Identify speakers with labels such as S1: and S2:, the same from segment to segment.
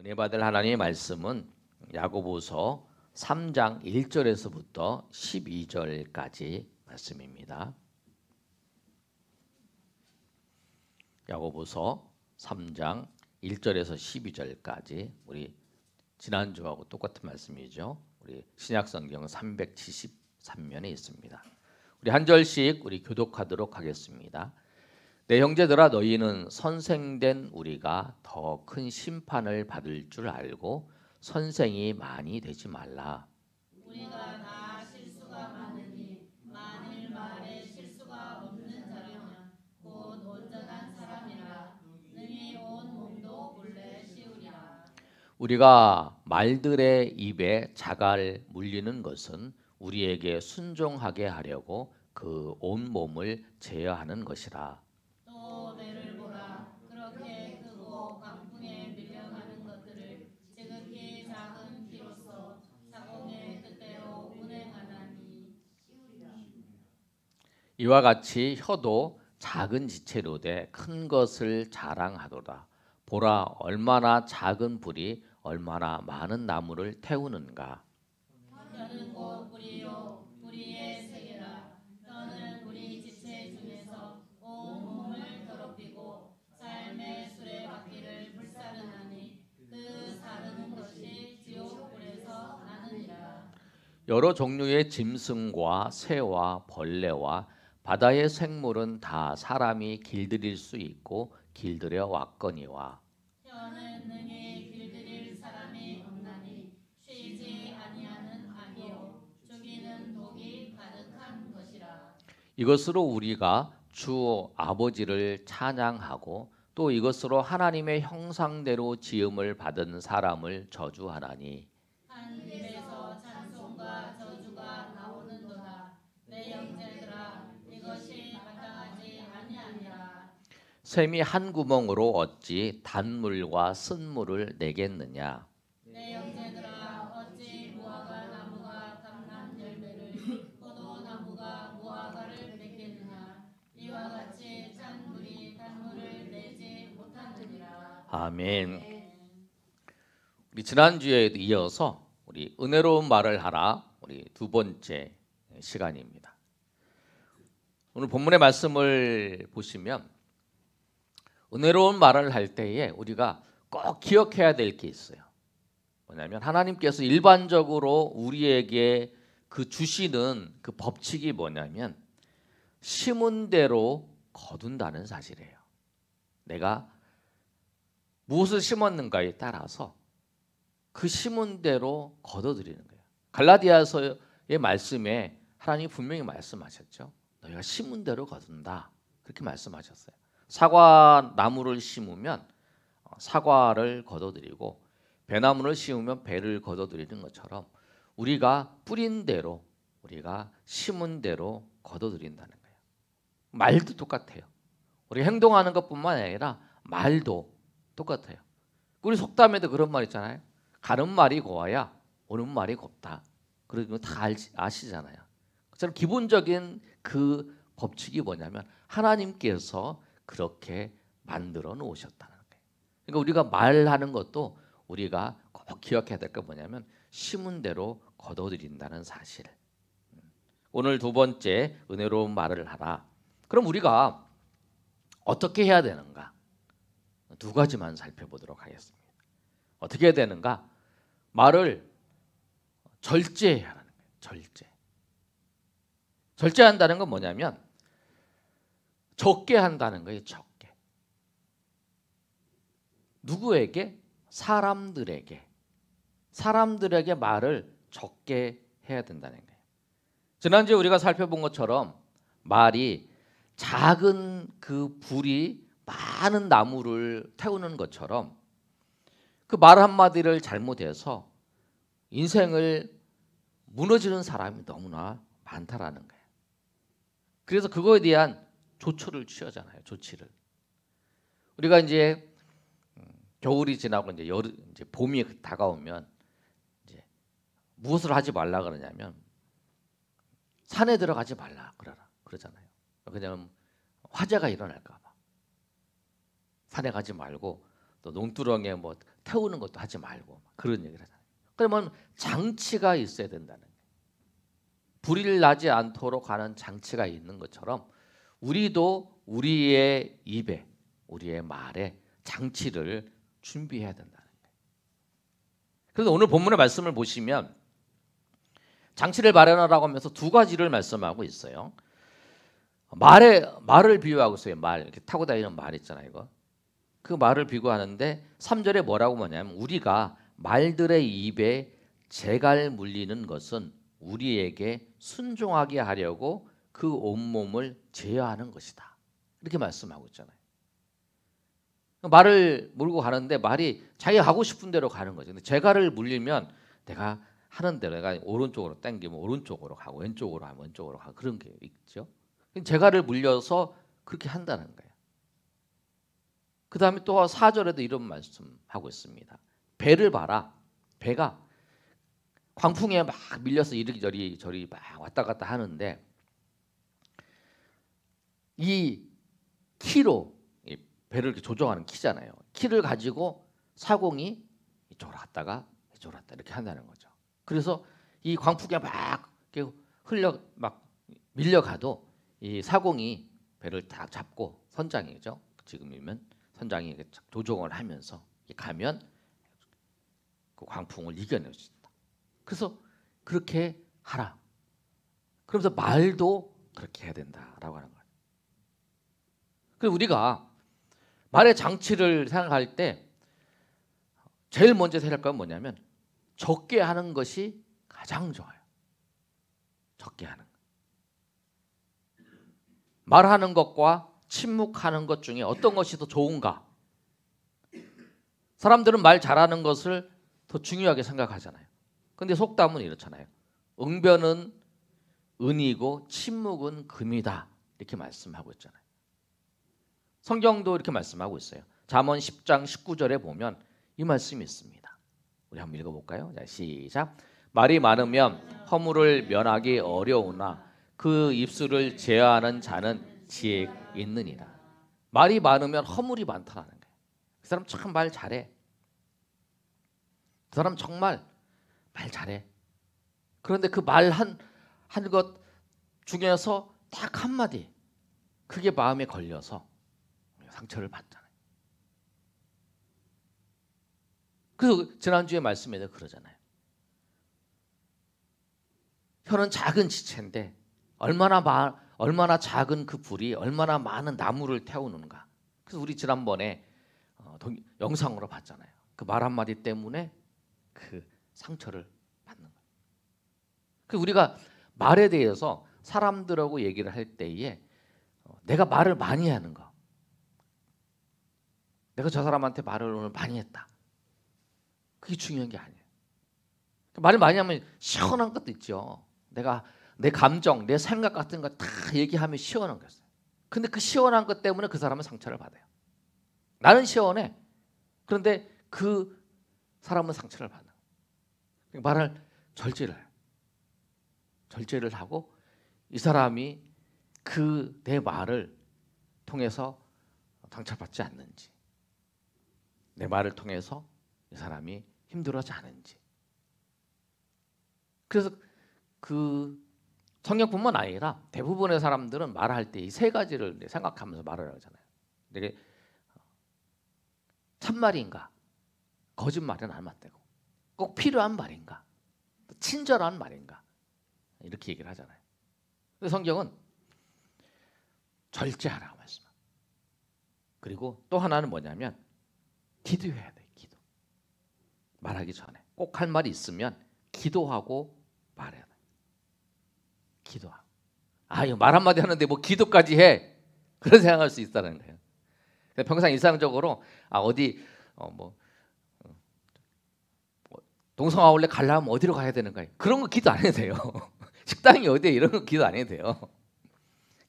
S1: 은혜 받을 하나님의 말씀은 야고보서 3장 1절에서부터 12절까지 말씀입니다. 야고보서 3장 1절에서 12절까지 우리 지난주하고 똑같은 말씀이죠. 우리 신약성경 373면에 있습니다. 우리 한 절씩 우리 교독하도록 하겠습니다. 내 형제들아, 너희는 선생된 우리가 더 큰 심판을 받을 줄 알고 선생이 많이 되지 말라.
S2: 우리가 다 실수가 많으니 만일 말에 실수가 없는 자라면 곧 온전한 사람이라 능히 온 몸도 본래 씌우리라.
S1: 우리가 말들의 입에 자갈 물리는 것은 우리에게 순종하게 하려고 그 온 몸을 제어하는 것이라.
S2: 또 배를 보라. 그렇게 크고 강풍에 밀려가는 것들을 지극히 작은 피로써 자공의 뜻대로 운행하나니 씌우리라.
S1: 이와 같이 혀도 작은 지체로 돼 큰 것을 자랑하도다. 보라, 얼마나 작은 불이 얼마나 많은 나무를 태우는가.
S2: 혀는 곧 불이요 불의의 세계라. 혀는 우리 지체 중에서 온 몸을 더럽히고 삶의 수레바퀴를 불사르나니 그 사르는 것이 지옥불에서 나느니라.
S1: 여러 종류의 짐승과 새와 벌레와 바다의 생물은 다 사람이 길들일 수 있고 길들여 왔거니와.
S2: 혀는 능히 길들일 사람이 없나니 쉬지 아니하는 악이요 죽이는 독이 가득한 것이라.
S1: 이것으로 우리가 주 아버지를 찬양하고 또 이것으로 하나님의 형상대로 지음을 받은 사람을 저주하나니.
S2: 한 입에서 찬송과 저주가 나오는도다. 내 형제들아, 이것이 마땅하지 아니하니라.
S1: 샘이 한 구멍으로 어찌 단물과 쓴물을 내겠느냐.
S2: 내 형제들아, 어찌 무화과 나무가 감람 열매를 포도나무가 무화과를 맺겠느냐. 이와 같이 찬물이 단물을 내지 못하느니라.
S1: 아멘. 우리 지난주에 이어서 우리 은혜로운 말을 하라, 우리 두 번째 시간입니다. 오늘 본문의 말씀을 보시면 은혜로운 말을 할 때에 우리가 꼭 기억해야 될 게 있어요. 뭐냐면 하나님께서 일반적으로 우리에게 그 주시는 그 법칙이 뭐냐면 심은 대로 거둔다는 사실이에요. 내가 무엇을 심었는가에 따라서 그 심은 대로 거둬들이는 거예요. 갈라디아서의 말씀에 하나님이 분명히 말씀하셨죠. 너희가 심은 대로 거둔다, 그렇게 말씀하셨어요. 사과 나무를 심으면 사과를 거둬들이고 배나무를 심으면 배를 거둬들이는 것처럼 우리가 뿌린 대로, 우리가 심은 대로 거둬들인다는 거예요. 말도 똑같아요. 우리 행동하는 것뿐만 아니라 말도 똑같아요. 우리 속담에도 그런 말 있잖아요. 가는 말이 고와야 오는 말이 곱다. 그런 거 다 아시잖아요. 그처럼 기본적인 그 법칙이 뭐냐면 하나님께서 그렇게 만들어 놓으셨다는 거예요. 그러니까 우리가 말하는 것도 우리가 꼭 기억해야 될 게 뭐냐면 심은 대로 거둬들인다는 사실. 오늘 두 번째 은혜로운 말을 하라. 그럼 우리가 어떻게 해야 되는가? 두 가지만 살펴보도록 하겠습니다. 어떻게 해야 되는가? 말을 절제해야 하는 거예요. 절제. 절제한다는 건 뭐냐면 적게 한다는 거예요. 적게. 누구에게? 사람들에게 말을 적게 해야 된다는 거예요. 지난주에 우리가 살펴본 것처럼 말이 작은 그 불이 많은 나무를 태우는 것처럼 그 말 한마디를 잘못해서 인생을 무너지는 사람이 너무나 많다라는 거예요. 그래서 그거에 대한 조처를 취하잖아요. 조치를. 우리가 이제 겨울이 지나고 이제 이제 봄이 다가오면 이제 무엇을 하지 말라 그러냐면 산에 들어가지 말라 그러잖아요. 왜냐하면 화재가 일어날까 봐. 산에 가지 말고 또 농두렁에 뭐 태우는 것도 하지 말고 그런 얘기를 하잖아요. 그러면 장치가 있어야 된다는 거예요. 불이 나지 않도록 하는 장치가 있는 것처럼 우리도 우리의 입에, 우리의 말에 장치를 준비해야 된다는 거예요. 그래서 오늘 본문의 말씀을 보시면 장치를 마련하라고 하면서 두 가지를 말씀하고 있어요. 말을 비유하고 있어요. 말, 이렇게 타고 다니는 말 있잖아요. 이거. 그 말을 비유하는데 3절에 뭐라고 하냐면 우리가 말들의 입에 재갈 물리는 것은 우리에게 순종하게 하려고 그 온몸을 제어하는 것이다. 이렇게 말씀하고 있잖아요. 말을 몰고 가는데 말이 자기가 가고 싶은 대로 가는 거죠. 근데 재갈을 물리면 내가 하는 대로 내가 오른쪽으로 당기면 오른쪽으로 가고 왼쪽으로 하면 왼쪽으로 가고 그런 게 있죠. 재갈을 물려서 그렇게 한다는 거예요. 그 다음에 또 4절에도 이런 말씀하고 있습니다. 배를 봐라. 배가 광풍에 막 밀려서 이리저리 저리 막 왔다 갔다 하는데 이 키로 이 배를 이렇게 조종하는 키잖아요. 키를 가지고 사공이 이쪽으로 갔다가 이쪽으로 갔다 이렇게 한다는 거죠. 그래서 이 광풍에 막 막 밀려가도 이 사공이 배를 딱 잡고 선장이죠. 지금이면 선장이 조종을 하면서 가면 그 광풍을 이겨낼 수 있다. 그래서 그렇게 하라. 그러면서 말도 그렇게 해야 된다라고 하는 거예요. 그래서 우리가 말의 장치를 생각할 때 제일 먼저 생각할 건 뭐냐면 적게 하는 것이 가장 좋아요. 적게 하는 것. 말하는 것과 침묵하는 것 중에 어떤 것이 더 좋은가? 사람들은 말 잘하는 것을 더 중요하게 생각하잖아요. 근데 속담은 이렇잖아요. 응변은 은이고 침묵은 금이다. 이렇게 말씀하고 있잖아요. 성경도 이렇게 말씀하고 있어요. 잠언 10장 19절에 보면 이 말씀이 있습니다. 우리 한번 읽어볼까요? 자, 시작. 말이 많으면 허물을 면하기 어려우나 그 입술을 제어하는 자는 지혜 있느니라. 말이 많으면 허물이 많다는 거예요. 그 사람 참 말 잘해. 그 사람 정말 말 잘해. 그런데 그 말 한 것 중에서 딱 한마디 그게 마음에 걸려서 상처를 받잖아요. 그래서 지난주에 말씀에도 그러잖아요. 혀는 작은 지체인데 얼마나 작은 그 불이 얼마나 많은 나무를 태우는가. 그래서 우리 지난번에 영상으로 봤잖아요. 그 말 한마디 때문에 그 상처를 받는 거예요. 그 우리가 말에 대해서 사람들하고 얘기를 할 때에 내가 말을 많이 하는 거, 내가 저 사람한테 말을 오늘 많이 했다. 그게 중요한 게 아니에요. 말을 많이 하면 시원한 것도 있죠. 내가 내 감정, 내 생각 같은 거 다 얘기하면 시원한 거였어요. 근데 그 시원한 것 때문에 그 사람은 상처를 받아요. 나는 시원해. 그런데 그 사람은 상처를 받아. 말을 절제를 해요. 절제를 하고 이 사람이 그 내 말을 통해서 상처받지 않는지, 내 말을 통해서 이 사람이 힘들어하지 않은지. 그래서 그 성경뿐만 아니라 대부분의 사람들은 말할 때 이 세 가지를 생각하면서 말을 하잖아요. 이게 참말인가, 거짓말은 안 맞대고, 꼭 필요한 말인가, 친절한 말인가 이렇게 얘기를 하잖아요. 근데 성경은 절제하라고 말씀합니다. 그리고 또 하나는 뭐냐면 기도해야 돼. 기도. 말하기 전에 꼭 할 말이 있으면 기도하고 말해야 돼. 기도하고. 이거 말 한마디 하는데 뭐 기도까지 해. 그런 생각할 수 있다는 거예요. 평상 일상적으로 어디 동성화 원래 가려면 어디로 가야 되는 거예요? 그런 거 기도 안 해도 돼요. 식당이 어디에 이런 거 기도 안 해도 돼요.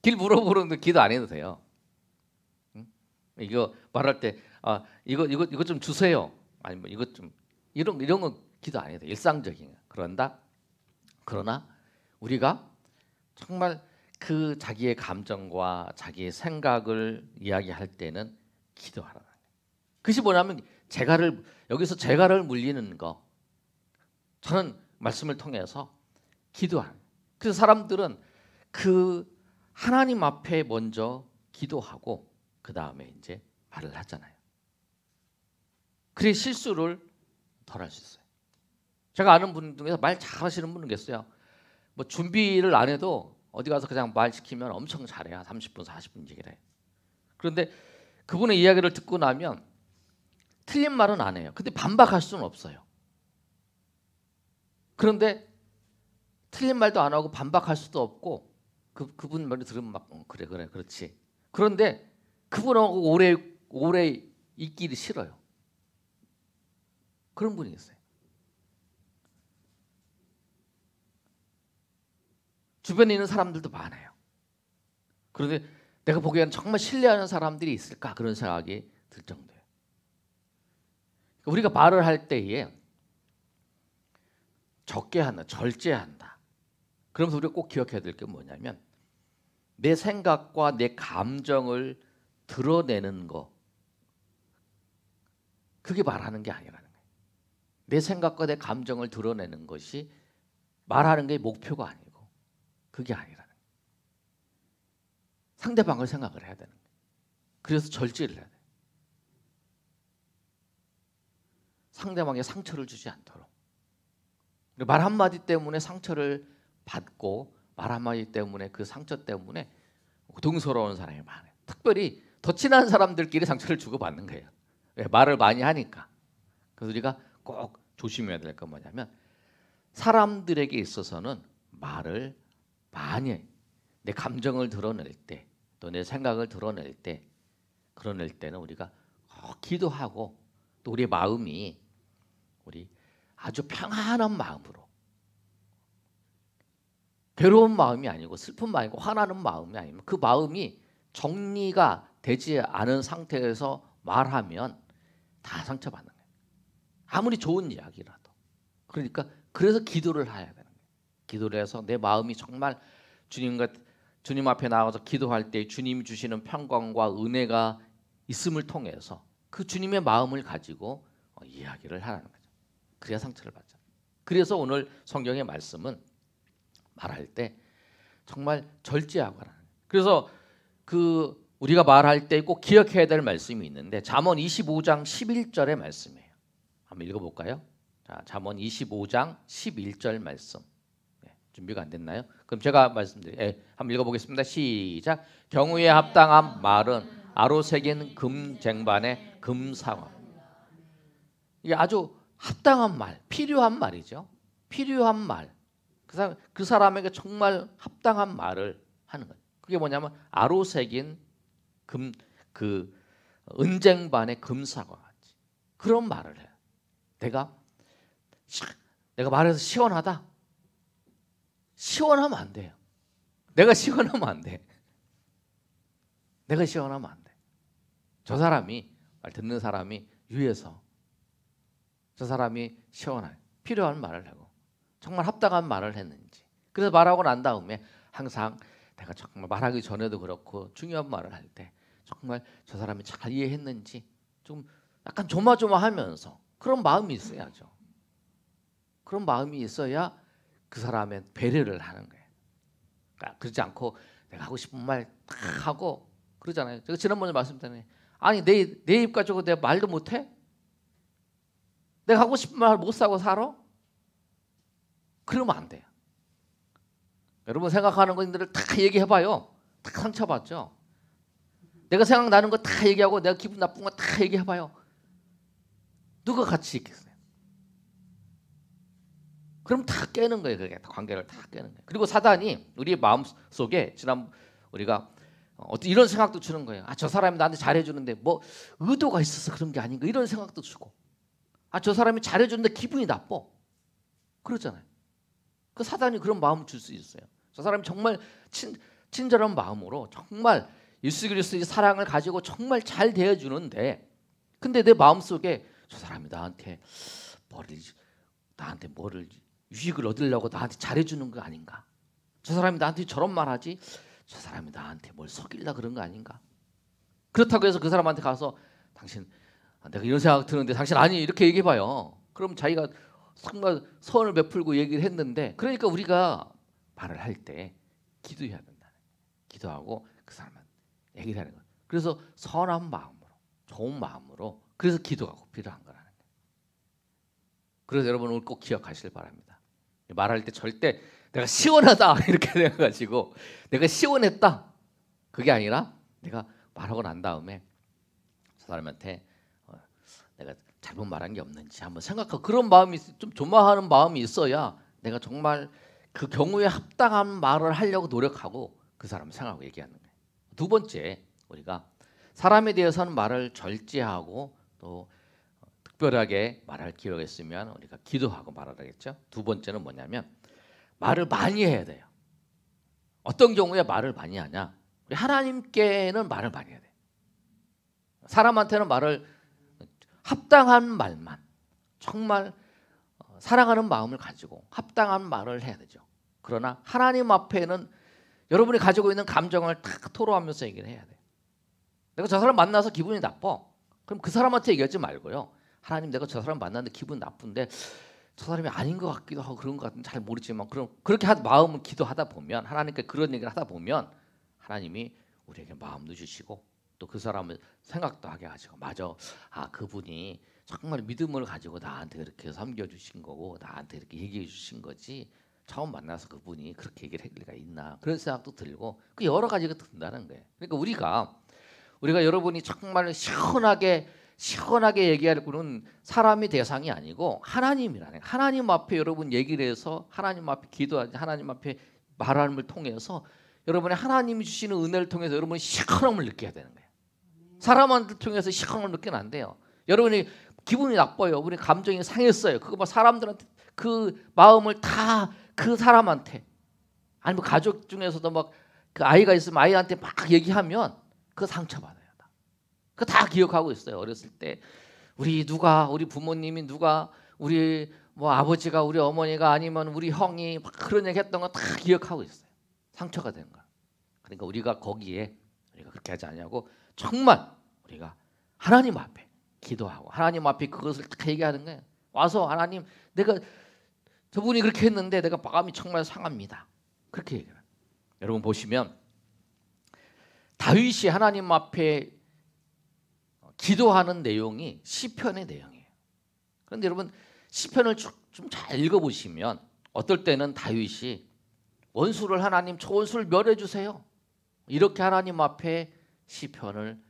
S1: 길 물어보는데 기도 안 해도 돼요. 이거 말할 때 이거 좀 주세요. 아니 뭐 이것 좀 이런 거 기도 안 해도 돼. 일상적인 거. 그러나 우리가 정말 그 자기의 감정과 자기의 생각을 이야기할 때는 기도하라는 거예요. 그것이 뭐냐면 재갈을 여기서 재갈을 물리는 거. 저는 말씀을 통해서 기도하는. 그래서 사람들은 그 하나님 앞에 먼저 기도하고 그 다음에 이제 말을 하잖아요. 그래 실수를 덜 할 수 있어요. 제가 아는 분 중에서 말 잘하시는 분은 계세요. 뭐 준비를 안 해도 어디 가서 그냥 말 시키면 엄청 잘해요. 30분, 40분 얘기를 해요. 그런데 그분의 이야기를 듣고 나면 틀린 말은 안 해요. 근데 반박할 수는 없어요. 그런데 틀린 말도 안 하고 반박할 수도 없고 그분 말을 들으면 막 그래 그렇지. 그런데 그분하고 오래 있기를 싫어요. 그런 분이 있어요. 주변에 있는 사람들도 많아요. 그런데 내가 보기에는 정말 신뢰하는 사람들이 있을까 그런 생각이 들 정도예요. 우리가 말을 할 때에 적게 한다, 절제한다. 그러면서 우리가 꼭 기억해야 될 게 뭐냐면 내 생각과 내 감정을 드러내는 거, 그게 말하는 게 아니라는 거예요. 내 생각과 내 감정을 드러내는 것이 말하는 게 목표가 아니고 그게 아니라는 거예요. 상대방을 생각을 해야 되는 거예요. 그래서 절제를 해야 돼요. 상대방에 상처를 주지 않도록. 말 한마디 때문에 상처를 받고 말 한마디 때문에 그 상처 때문에 고통스러운 사람이 많아요. 특별히 더 친한 사람들끼리 상처를 주고받는 거예요. 왜? 말을 많이 하니까. 그래서 우리가 꼭 조심해야 될 건 뭐냐면 사람들에게 있어서는 말을 많이 해. 내 감정을 드러낼 때 또 내 생각을 드러낼 때는 우리가 기도하고 또 우리의 마음이 우리 아주 평안한 마음으로 괴로운 마음이 아니고 슬픈 마음이고 화나는 마음이 아니면 그 마음이 정리가 되지 않은 상태에서 말하면 다 상처받는 거예요. 아무리 좋은 이야기라도. 그러니까 그래서 기도를 해야 되는 거예요. 기도를 해서 내 마음이 정말 주님 앞에 나가서 기도할 때 주님이 주시는 평강과 은혜가 있음을 통해서 그 주님의 마음을 가지고 이야기를 하라는 거죠. 그래야 상처를 받죠. 그래서 오늘 성경의 말씀은 말할 때 정말 절제하고 하라는 거예요. 그래서 우리가 말할 때 꼭 기억해야 될 말씀이 있는데 잠언 25장 11절의 말씀이에요. 한번 읽어볼까요? 자, 잠언 25장 11절 말씀. 준비가 안 됐나요? 그럼 제가 말씀드릴게요. 한번 읽어보겠습니다. 시작. 경우에 합당한 말은 아로 새긴 금쟁반의 금상화. 이게 아주 합당한 말, 필요한 말이죠. 필요한 말. 그 사람에게 정말 합당한 말을 하는 거예요. 그게 뭐냐면 아로 새긴 은쟁반의 금사과 같이 그런 말을 해요. 내가 말해서 시원하다. 시원하면 안 돼요. 내가 시원하면 안 돼. 내가 시원하면 안 돼. 저 사람이 말 듣는 사람이 위에서 저 사람이 시원하게 필요한 말을 하고 정말 합당한 말을 했는지. 그래서 말하고 난 다음에 항상 내가 정말 말하기 전에도 그렇고 중요한 말을 할 때 정말 저 사람이 잘 이해했는지 좀 약간 조마조마하면서 그런 마음이 있어야죠. 그런 마음이 있어야 그 사람의 배려를 하는 거예요. 그러니까 그러지 않고 내가 하고 싶은 말 딱 하고 그러잖아요. 제가 지난번에 말씀드렸잖아요. 아니 내 입 가지고 내가 말도 못해? 내가 하고 싶은 말 못 사고 살아? 그러면 안 돼요. 여러분 생각하는 것들을 다 얘기해봐요. 다 상처받죠. 내가 생각나는 거 다 얘기하고 내가 기분 나쁜 거 다 얘기해봐요. 누가 같이 있겠어요? 그럼 다 깨는 거예요. 그게 관계를 다 깨는 거예요. 그리고 사단이 우리의 마음 속에 우리가 이런 생각도 주는 거예요. 저 사람이 나한테 잘해주는데 뭐 의도가 있어서 그런 게 아닌가 이런 생각도 주고 저 사람이 잘해주는데 기분이 나빠 그러잖아요. 그 사단이 그런 마음을 줄 수 있어요. 저 사람이 정말 친절한 마음으로 정말 예수 그리스도의 사랑을 가지고 정말 잘 대해주는데 근데 내 마음속에 저 사람이 나한테 뭐를 유익을 얻으려고 나한테 잘해주는 거 아닌가? 저 사람이 나한테 저런 말하지? 저 사람이 나한테 뭘 속이려 그런 거 아닌가? 그렇다고 해서 그 사람한테 가서 당신 내가 이런 생각 드는데 당신 아니 이렇게 얘기해봐요. 그럼 자기가 정말 선을 베풀고 얘기를 했는데 그러니까 우리가 말을 할 때 기도해야 된다. 기도하고 그 사람한테 얘기를 하는 거예요. 그래서 선한 마음으로 좋은 마음으로 그래서 기도가 꼭 필요한 거라는 거예요. 그래서 여러분 오늘 꼭 기억하시길 바랍니다. 말할 때 절대 내가 시원하다 이렇게 생각하시고 내가 시원했다 그게 아니라 내가 말하고 난 다음에 저 사람한테 내가 잘못 말한 게 없는지 한번 생각하고 그런 마음이 좀 조마하는 마음이 있어야 내가 정말 그 경우에 합당한 말을 하려고 노력하고 그 사람을 생각하고 얘기하는 거예요. 두 번째 우리가 사람에 대해서는 말을 절제하고 또 특별하게 말할 기회가 있으면 우리가 기도하고 말하겠죠. 두 번째는 뭐냐면 말을 많이 해야 돼요. 어떤 경우에 말을 많이 하냐? 우리 하나님께는 말을 많이 해야 돼요. 사람한테는 말을 합당한 말만 정말 사랑하는 마음을 가지고 합당한 말을 해야 되죠. 그러나 하나님 앞에는 여러분이 가지고 있는 감정을 다 토로하면서 얘기를 해야 돼요. 내가 저 사람 만나서 기분이 나빠. 그럼 그 사람한테 얘기하지 말고요. 하나님 내가 저 사람 만났는데 기분 나쁜데 저 사람이 아닌 것 같기도 하고 그런 것 같은데 잘 모르지만 그럼 그렇게 마음을 기도하다 보면 하나님께 그런 얘기를 하다 보면 하나님이 우리에게 마음도 주시고 또 그 사람을 생각도 하게 하시고 맞아 그분이 정말 믿음을 가지고 나한테 그렇게 섬겨주신 거고 나한테 이렇게 얘기해 주신 거지 처음 만나서 그분이 그렇게 얘기를 할 리가 있나 그런 생각도 들고 그 여러 가지가 든다는 거예요. 그러니까 우리가 여러분이 정말 시원하게 얘기할 분은 사람이 대상이 아니고 하나님이라는 하나님 앞에 여러분 얘기를 해서 하나님 앞에 기도하지 하나님 앞에 말함을 통해서 여러분의 하나님이 주시는 은혜를 통해서 여러분이 시원함을 느껴야 되는 거예요. 사람한테 통해서 시원함을 느끼면 안 돼요. 여러분이 기분이 나빠요. 우리 감정이 상했어요. 그거 막 사람들한테 그 마음을 다 그 사람한테 아니면 가족 중에서도 막 그 아이가 있으면 아이한테 막 얘기하면 그 상처받아요. 그 다 기억하고 있어요. 어렸을 때 우리 부모님이 우리 뭐 아버지가 우리 어머니가 아니면 우리 형이 막 그런 얘기 했던 거 다 기억하고 있어요. 상처가 된 거. 그러니까 우리가 거기에 우리가 그렇게 하지 않냐고 정말 우리가 하나님 앞에 기도하고 하나님 앞에 그것을 다 얘기하는 거예요. 와서 하나님 내가 저분이 그렇게 했는데 내가 마음이 정말 상합니다. 그렇게 얘기해요. 여러분 보시면 다윗이 하나님 앞에 기도하는 내용이 시편의 내용이에요. 그런데 여러분 시편을 좀 잘 읽어보시면 어떨 때는 다윗이 원수를 하나님 저 원수를 멸해 주세요. 이렇게 하나님 앞에 시편을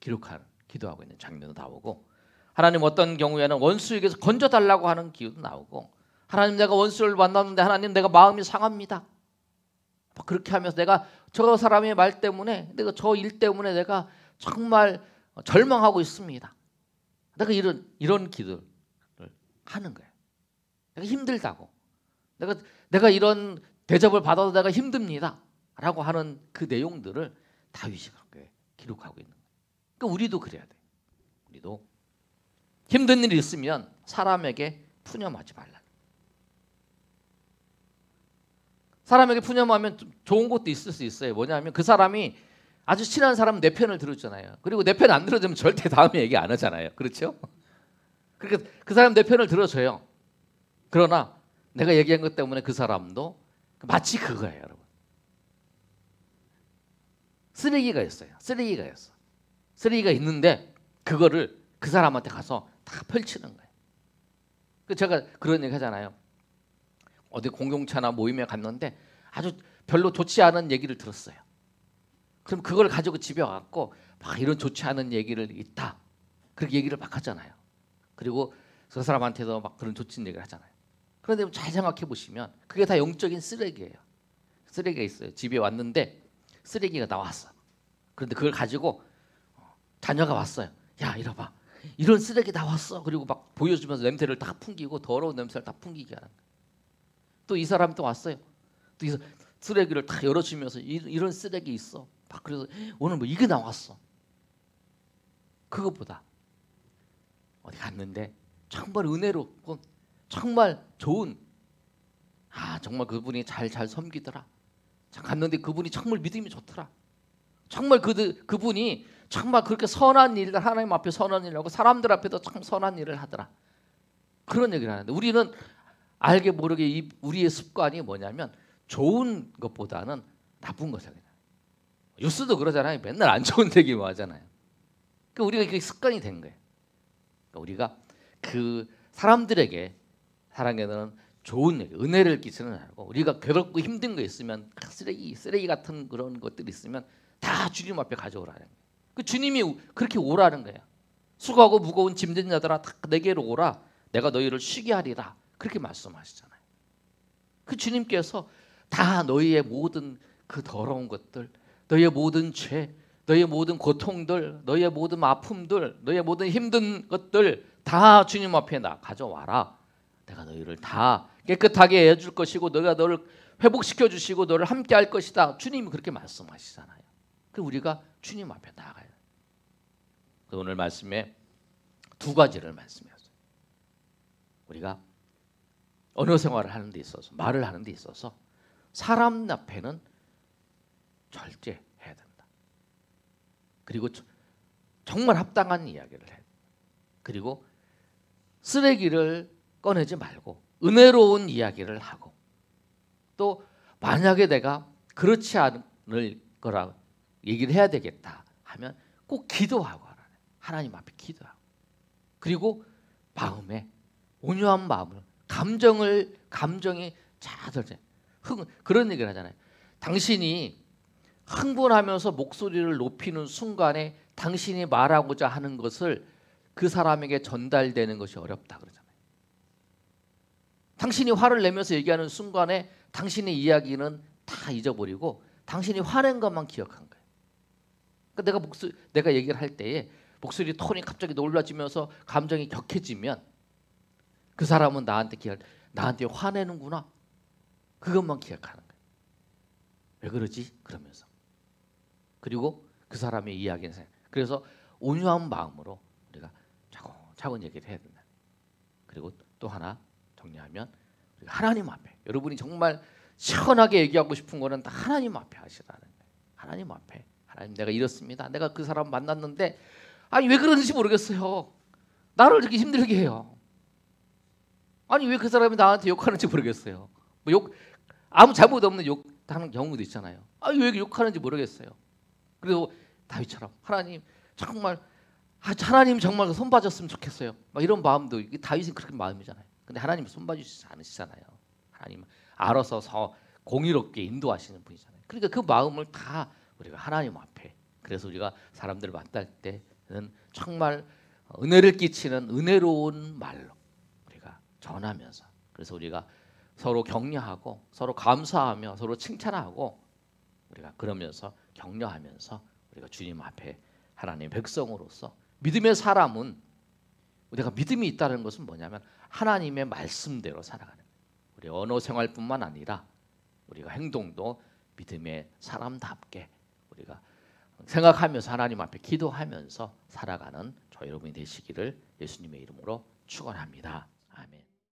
S1: 기도하고 있는 장면도 나오고 하나님 어떤 경우에는 원수에게서 건져달라고 하는 기도도 나오고 하나님 내가 원수를 만났는데 하나님 내가 마음이 상합니다. 그렇게 하면서 내가 저 사람의 말 때문에 내가 저 일 때문에 내가 정말 절망하고 있습니다. 내가 이런 기도를 하는 거예요. 내가 힘들다고 내가 이런 대접을 받아도 내가 힘듭니다. 라고 하는 그 내용들을 다윗이 그렇게 기록하고 있는 거예요. 그러니까 우리도 그래야 돼요. 우리도 힘든 일이 있으면 사람에게 푸념하지 말라. 사람에게 푸념하면 좋은 것도 있을 수 있어요. 뭐냐면 그 사람이 아주 친한 사람은 내 편을 들었잖아요. 그리고 내 편 안 들어주면 절대 다음에 얘기 안 하잖아요. 그렇죠? 그러니까 그 사람 내 편을 들어줘요. 그러나 내가 얘기한 것 때문에 그 사람도 마치 그거예요, 여러분. 쓰레기가 있어요. 쓰레기가 있는데 그거를 그 사람한테 가서 다 펼치는 거예요. 제가 그런 얘기 하잖아요. 어디 공동체나 모임에 갔는데 아주 별로 좋지 않은 얘기를 들었어요. 그럼 그걸 가지고 집에 와갖고 막 이런 좋지 않은 얘기를 있다. 그렇게 얘기를 막 하잖아요. 그리고 그 사람한테도 막 그런 좋지 않은 얘기를 하잖아요. 그런데 잘 생각해 보시면 그게 다 영적인 쓰레기예요. 쓰레기가 있어요. 집에 왔는데 쓰레기가 나왔어. 그런데 그걸 가지고 자녀가 왔어요. 야, 이리 봐. 이런 쓰레기 나왔어. 그리고 막 보여주면서 냄새를 다 풍기고 더러운 냄새를 다 풍기게 하는 거예요. 또 이 사람이 또 왔어요. 또 이 쓰레기를 다 열어주면서 이런 쓰레기 있어. 막 그래서 오늘 뭐 이게 나왔어. 그것보다 어디 갔는데 정말 은혜롭고 정말 좋은 정말 그분이 잘 섬기더라. 갔는데 그분이 정말 믿음이 좋더라. 정말 그분이 정말 그렇게 선한 일을 하나님 앞에 선한 일을 하고 사람들 앞에도 참 선한 일을 하더라. 그런 얘기를 하는데 우리는 알게 모르게 우리의 습관이 뭐냐면 좋은 것보다는 나쁜 것을 그냥. 뉴스도 그러잖아요. 맨날 안 좋은 얘기만 하잖아요. 그러니까 우리가 그게 습관이 된 거예요. 그러니까 우리가 그 사람들에게 사랑에는 좋은 얘기, 은혜를 끼치는 않고 우리가 괴롭고 힘든 거 있으면 쓰레기 같은 그런 것들이 있으면 다 주님 앞에 가져오라는 거예요. 그 주님이 그렇게 오라는 거예요. 수고하고 무거운 짐진 자들아 다 내게로 오라. 내가 너희를 쉬게 하리라. 그렇게 말씀하시잖아요. 그 주님께서 다 너희의 모든 그 더러운 것들, 너희의 모든 죄, 너희의 모든 고통들, 너희의 모든 아픔들, 너희의 모든 힘든 것들 다 주님 앞에 나 가져와라. 내가 너희를 다 깨끗하게 해줄 것이고 너희가 너를 회복시켜 주시고 너를 함께 할 것이다. 주님이 그렇게 말씀하시잖아요. 그 우리가 주님 앞에 나가요. 오늘 말씀에 두 가지를 말씀하셨어요. 우리가 언어 생활을 하는 데 있어서 말을 하는 데 있어서 사람 앞에는 절제 해야 된다. 그리고 정말 합당한 이야기를 해. 그리고 쓰레기를 꺼내지 말고 은혜로운 이야기를 하고 또 만약에 내가 그렇지 않을 거라 얘기를 해야 되겠다 하면 꼭 기도하고 하나님 앞에 기도하고 그리고 마음에 온유한 마음을 감정이 자들지 그런 얘기를 하잖아요. 당신이 흥분하면서 목소리를 높이는 순간에 당신이 말하고자 하는 것을 그 사람에게 전달되는 것이 어렵다 그러잖아요. 당신이 화를 내면서 얘기하는 순간에 당신의 이야기는 다 잊어버리고 당신이 화낸 것만 기억한 거예요. 그러니까 내가 얘기를 할 때에 목소리 톤이 갑자기 놀라지면서 감정이 격해지면 그 사람은 나한테 화내는구나. 그것만 기억하는 거예요. 왜 그러지? 그러면서. 그리고 그 사람의 이야기는 그래서 온유한 마음으로 우리가 차근차근 얘기를 해야 된다. 그리고 또 하나 정리하면 우리가 하나님 앞에 여러분이 정말 시원하게 얘기하고 싶은 거는 다 하나님 앞에 하시라는 거예요. 하나님 앞에 하나님 내가 이렇습니다. 내가 그 사람 만났는데 아니 왜 그런지 모르겠어요. 나를 이렇게 힘들게 해요. 아니 왜 그 사람이 나한테 욕하는지 모르겠어요. 아무 잘못 없는 욕하는 경우도 있잖아요. 아니 왜 욕하는지 모르겠어요. 그리고 다윗처럼 하나님 정말 하나님 정말 손 봐줬으면 좋겠어요. 막 이런 마음도 다윗은 그렇게 마음이잖아요. 근데 하나님 손 봐주시지 않으시잖아요. 하나님 알아서 공의롭게 인도하시는 분이잖아요. 그러니까 그 마음을 다 우리가 하나님 앞에 그래서 우리가 사람들을 만날 때는 정말 은혜를 끼치는 은혜로운 말로 우리가 전하면서 그래서 우리가 서로 격려하고 서로 감사하며 서로 칭찬하고 우리가 그러면서 격려하면서 우리가 주님 앞에 하나님의 백성으로서 믿음의 사람은 우리가 믿음이 있다는 것은 뭐냐면 하나님의 말씀대로 살아가는 거예요. 우리 언어 생활뿐만 아니라 우리가 행동도 믿음의 사람답게 우리가 생각하면서 하나님 앞에 기도하면서 살아가는 저 여러분이 되시기를 예수님의 이름으로 축원합니다. 아멘.